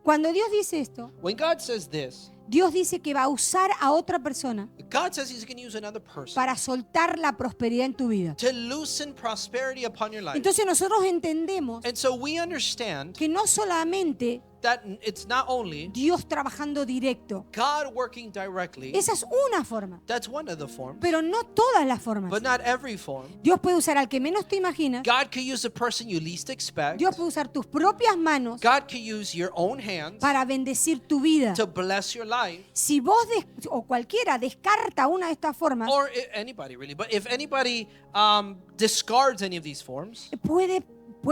Cuando Dios dice esto, When God says this, Dios dice que va a usar a otra persona God says He's going to use another person para soltar la prosperidad en tu vida. to loosen prosperity upon your life. Entonces nosotros entendemos And so we understand que no solamente that it's not only Dios trabajando directo. God working directly. Esa es una forma, That's one of the forms, pero no todas las formas. but not every form. Dios puede usar al que menos te imaginas. God could use the person you least expect. Dios puede usar tus propias manos God could use your own hands para bendecir tu vida. to bless your life. Si vos o cualquiera descarta una de estas formas, Or anybody really. But if anybody discards any of these forms, puede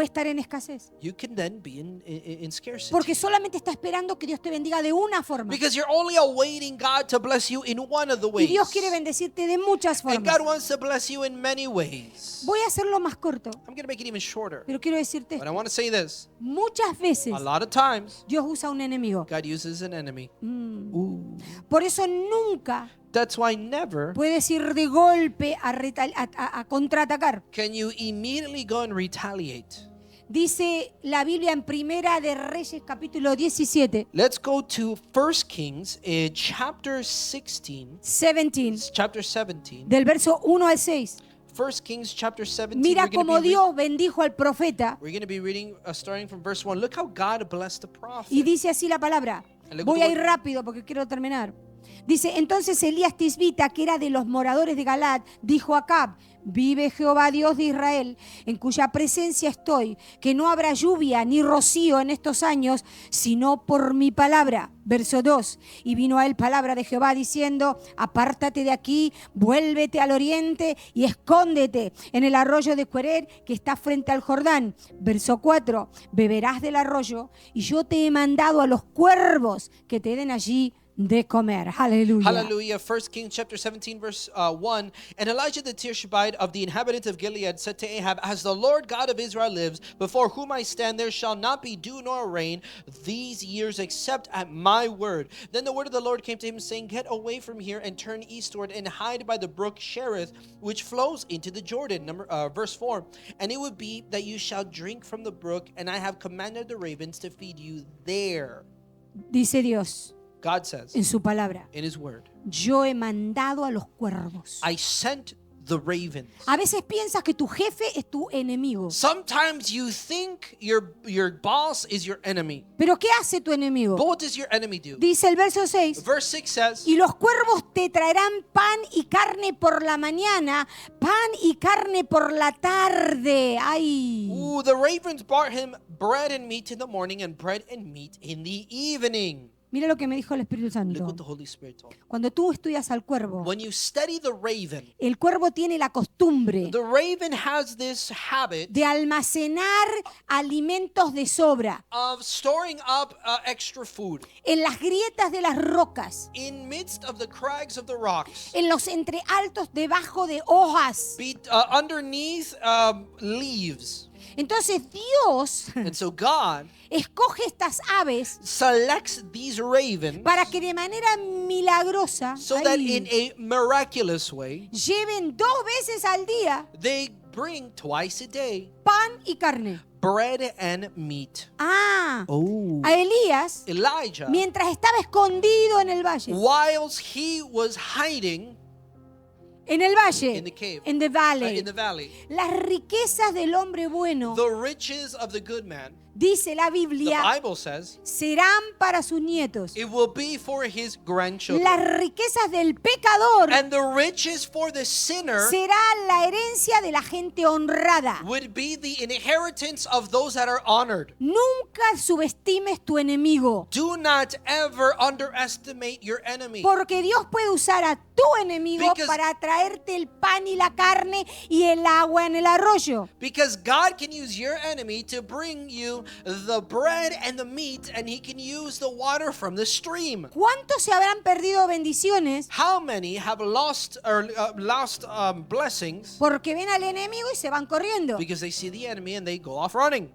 estar en escasez. you can then be in scarcity. Porque solamente está esperando que Dios te bendiga de una forma. Because you're only awaiting God to bless you in one of the Y ways. Dios quiere bendecirte de muchas And formas. God wants to bless you in many ways. Voy a hacerlo más corto, I'm going to make it even shorter. pero quiero decirte, But I want to say this. muchas veces A lot of times, Dios usa un enemigo. God uses an enemy. Por eso nunca That's why never puedes ir de golpe a contraatacar. can you immediately go and retaliate. Dice la Biblia en Primera de Reyes capítulo 17, Let's go to 1 Kings chapter 16, 17, chapter 17. del verso 1 al 6. 1 Kings chapter 17. Mira cómo Dios bendijo al profeta We're going to be reading starting from verse 1. Look how God blessed the prophet. y dice así la palabra. Voy a ir rápido porque quiero terminar. Dice, entonces Elías Tisbita, que era de los moradores de Galaad, dijo a Acab, vive Jehová Dios de Israel, en cuya presencia estoy, que no habrá lluvia ni rocío en estos años, sino por mi palabra. Verso 2, y vino a él palabra de Jehová diciendo, apártate de aquí, vuélvete al oriente y escóndete en el arroyo de Querer que está frente al Jordán. Verso 4, beberás del arroyo y yo te he mandado a los cuervos que te den allí de comer. Aleluya. Hallelujah. 1 Kings chapter 17 verse 1. And Elijah the Tishbite of the inhabitants of Gilead said to Ahab, as the Lord God of Israel lives, before whom I stand, there shall not be dew nor rain these years except at my word. Then the word of the Lord came to him, saying, get away from here and turn eastward and hide by the brook Cherith, which flows into the Jordan. Verse 4. And it would be that you shall drink from the brook, and I have commanded the ravens to feed you there. Dice Dios God says en su palabra, in his word, yo he mandado a los cuervos. I sent the ravens. A veces piensas que tu jefe es tu enemigo. Sometimes you think your boss is your enemy. Pero ¿qué hace tu enemigo? But what does your enemy do? Dice el verso 6. Verse 6 says, Y los cuervos te traerán pan y carne por la mañana, pan y carne por la tarde. Ay. ooh, the ravens brought him bread and meat in the morning and bread and meat in the evening. Mira lo que me dijo el Espíritu Look Santo. what the Holy Spirit told me. Cuando tú estudias al cuervo, When you study the el cuervo tiene la costumbre raven has this habit de almacenar alimentos de sobra of storing up extra food en las grietas de las rocas, in midst of the crags of the rocks, en los entrealtos debajo de hojas. underneath leaves. Entonces Dios And so God escoge estas aves selects these ravens para que de manera milagrosa so that ay, in a miraculous way lleven 2 veces al día they bring twice a day pan y carne. bread and meat. Ah, Oh. a Elías, Elijah, mientras estaba escondido en el valle, whilst he was hiding en el valle, in the cave, en the valley, in the valley, las riquezas del hombre bueno, the riches of the good man, dice la the Biblia, Bible says, serán para sus nietos. it will be for his grandchildren. Las riquezas del pecador And the riches for the sinner será la herencia de la gente honrada. would be the inheritance of those that are honored. Nunca subestimes tu enemigo, Do not ever underestimate your enemy. porque Dios puede usar a tu enemigo Because- para traerte el pan y la carne y el agua en el arroyo. Because God can use your enemy to bring you the bread and the meat, and he can use the water from the stream. ¿Cuántos se habrán perdido bendiciones How many have lost blessings porque ven al enemigo y se van corriendo? because they see the enemy and they go off running?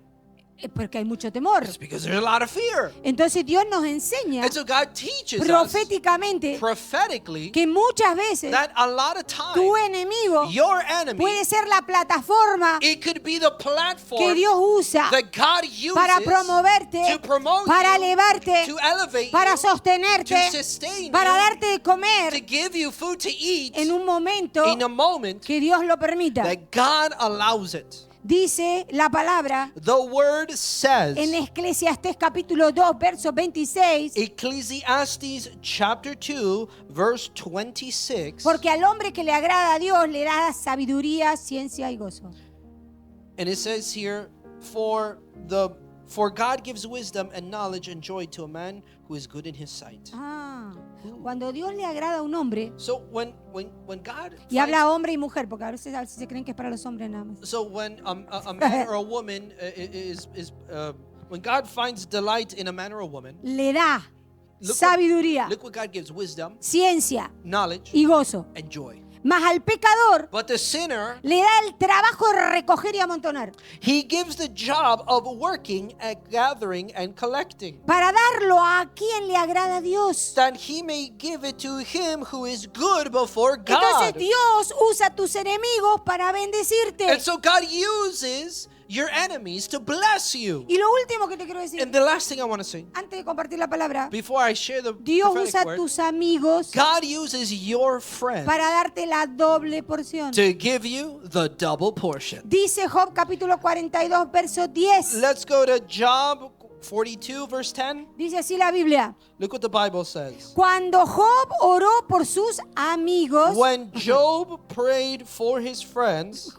Porque hay mucho temor. It's because there's a lot of fear. Entonces Dios nos enseña And so God teaches us proféticamente prophetically que muchas veces that a lot of tu times enemigo your enemy, puede ser la plataforma it could be the que platform Dios usa that God uses para promoverte, to promote para you, elevarte, to elevate para you, sostenerte, to sustain para you, darte de to comer give you food to eat en un momento in a moment que Dios lo permita. that God allows it. Dice la palabra The word says, en Eclesiastés capítulo 2, verso 26, Ecclesiastes chapter 2, verse 26. porque al hombre que le agrada a Dios le da sabiduría, ciencia y gozo. And it says here, For God gives wisdom and knowledge and joy to a man who is good in his sight. Cuando Dios le agrada a un hombre, So when God y habla hombre y mujer, porque a veces se creen que es para los hombres nada más. so when a man or a woman when God finds delight in a man or a woman, Le da Look what- sabiduría, look what God gives: wisdom, ciencia knowledge, y gozo. and joy. Mas al pecador But the sinner, le da el trabajo de recoger y amontonar, he gives the job of working at gathering and collecting, para darlo a quien le agrada a Dios. that he may give it to him who is good before Entonces God. Dios usa a tus enemigos para bendecirte. And so God uses your enemies to bless you. Y lo último que te quiero decir, And the last thing I want to say, antes de compartir la palabra, before I share the Dios prophetic usa a word, tus amigos God uses your friends para darte la doble porción. to give you the double portion. Dice Job capítulo 42, verso 10. Let's go to Job 42, verse 10. Dice así la Biblia. Look what the Bible says. Cuando Job oró por sus amigos, When Job prayed for his friends,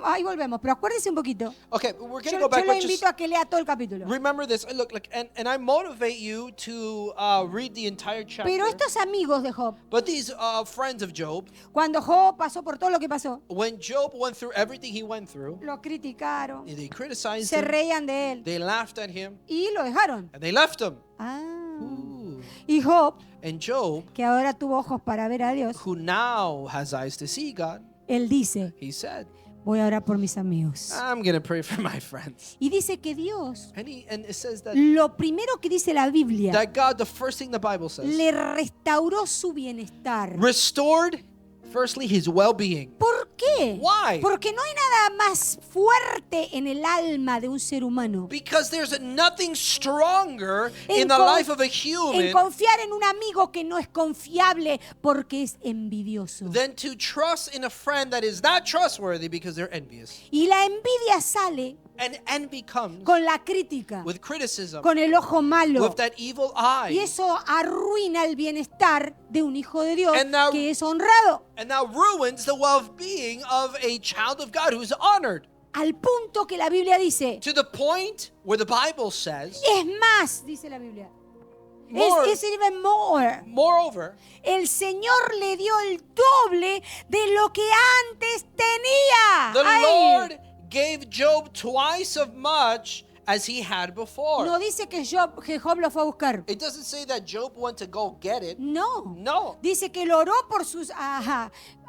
ahí volvemos, pero acuérdense un poquito. okay, we're going to Yo go back, lo but just invito a que lea todo el capítulo. remember this. Look, and I motivate you to read the entire chapter. Pero estos amigos de Job, But these friends of Job, cuando Job pasó por todo lo que pasó, when Job went through everything he went through, lo criticaron, they criticized se him, reían de él they laughed at him, y lo dejaron. and they left him. Ah. Y Job, And Job, que ahora tuvo ojos para ver a Dios, who now has eyes to see God, él dice, he said, voy a orar por mis amigos. I'm going to pray for my friends. Y dice que Dios, And it says that, lo primero que dice la Biblia, that God, the first thing the Bible says, le restauró su bienestar. restored, firstly, his well-being. ¿Por qué? Why? Porque no hay nada más fuerte en el alma de un ser humano Because there's nothing stronger En in the con- life of a en human confiar en un amigo que no es confiable porque es envidioso. than to trust in a friend that is not trustworthy because they're envious. Y la envidia sale And envy comes con la crítica, with criticism, con el ojo malo. with that evil eye. Y eso arruina el bienestar de un hijo de Dios And now- que es honrado. And that ruins the well-being of a child of God who's honored. Al punto que la Biblia dice, To the point where the Bible says, es más, dice la Biblia. More. Es even more. moreover, El Señor le dio el doble de lo que antes tenía. the Ay, Lord gave Job twice as much as he had before. no dice que Job lo fue a buscar. It doesn't say that Job went to go get it. No. No. Dice que lo oró por sus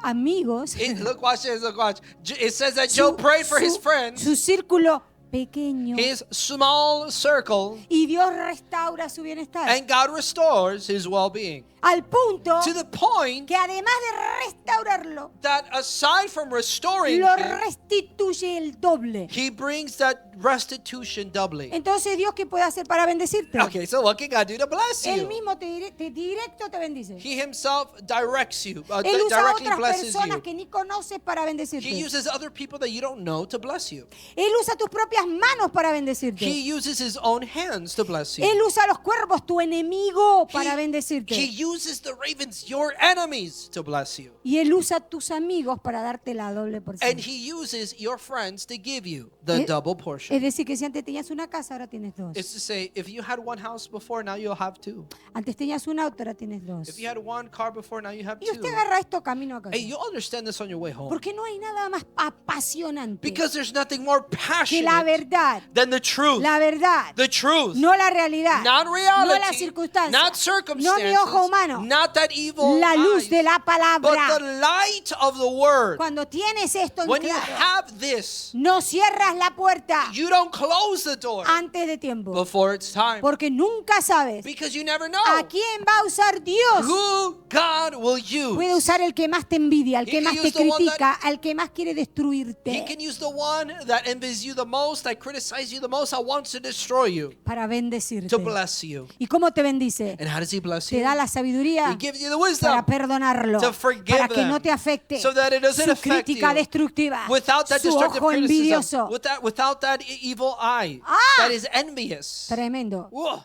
amigos. Look, watch this, look, watch. It says that Su- Job prayed for his su- friends, Su círculo pequeño. his small circle, Y Dios restaura su bienestar. and God restores his well-being. Al punto To the point que además de restaurarlo, that aside from restoring lo him, restituye el doble. he brings that restitution doubly. Entonces, ¿Dios qué puede hacer para bendecirte? Okay, so what can God do to bless Él you? mismo directo te bendice. He himself directs you, Él usa a directly otras blesses personas you. que ni conoces para He bendecirte. uses other people that you don't know to bless you. Él usa tus propias manos para bendecirte. He uses his own hands to bless you. Él usa a los cuervos, tu enemigo, para He bendecirte. uses the ravens, your enemies, to bless you. Y Él usa a tus amigos para darte la doble porción. And he uses your friends to give you the double portion. Es decir, que si antes tenías una casa, ahora tienes dos. It's to say, if you had one house before, now you'll have two. Antes tenías un auto, ahora tienes dos. If you had one car before, now you have Y two. usted agarra esto camino a casa. Hey, you'll understand this on your way home. Porque no hay nada más apasionante Because there's nothing more que la passionate verdad. than the truth. La verdad. The truth. No la realidad. Not No reality. la circunstancia. Not No circumstances. mi ojo humano. Not that evil La luz eyes, de la but palabra. the light of the word. Cuando tienes esto en When you claro, have this, no cierras la puerta you don't close the door antes de tiempo. before it's time. Porque nunca sabes Because you never know a quién va a usar Dios. who God will Puede use. usar el que más te envidia, al He que can más te use the one critica, al que más quiere He destruirte. can use the one that envies you the most most, I criticize you the most, I want to destroy you, para bendecirte. to bless you. ¿Y cómo te bendice? And how does he bless Te you? da la sabiduría He gives you the para wisdom perdonarlo, to forgive para que them, no te afecte so that it doesn't su affect crítica you. destructiva, Without that su destructive ojo criticism, envidioso. without that evil eye Ah! that is envious. Tremendo. Whoa.